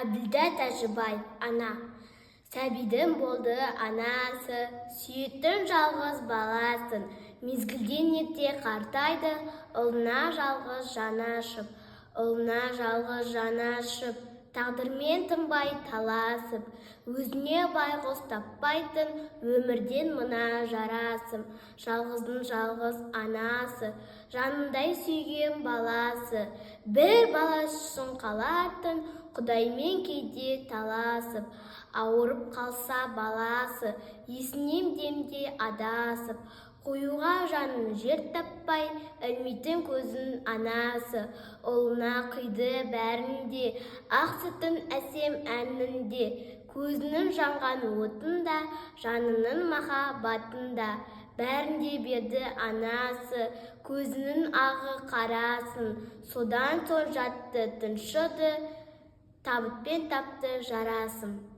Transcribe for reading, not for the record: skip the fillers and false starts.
Әбділда Тәжібай, ана. Сәбидің болды анасы, сүйеттің жалғыз баласын. Мезгілден ерте қартайды, ұлына жалғыз жаны ашып. Ұлына жалғыз жаны ашып, тағдырмен тынбай таласып. Өзіне байғұс таппайтын, өмірден мына жарасым. Жалғыздың жалғыз анасы, жанындай сүйген баласы. Бір баласын қалатын, Құдаймен кейде таласып. Ауырып қалса баласы, есінен демде адасып. Қоюға жанын жер таппай, ілмейтін көзін анасы. Ұлына қиды бәрінде, ақ сүтін әсем әнінде. Көзінің жанған отында, жанының махаббатында. Бәрінде берді анасы, көзінің ағы қарасын. Содан соң жатты тыншыды, табытпен тапты жарасын.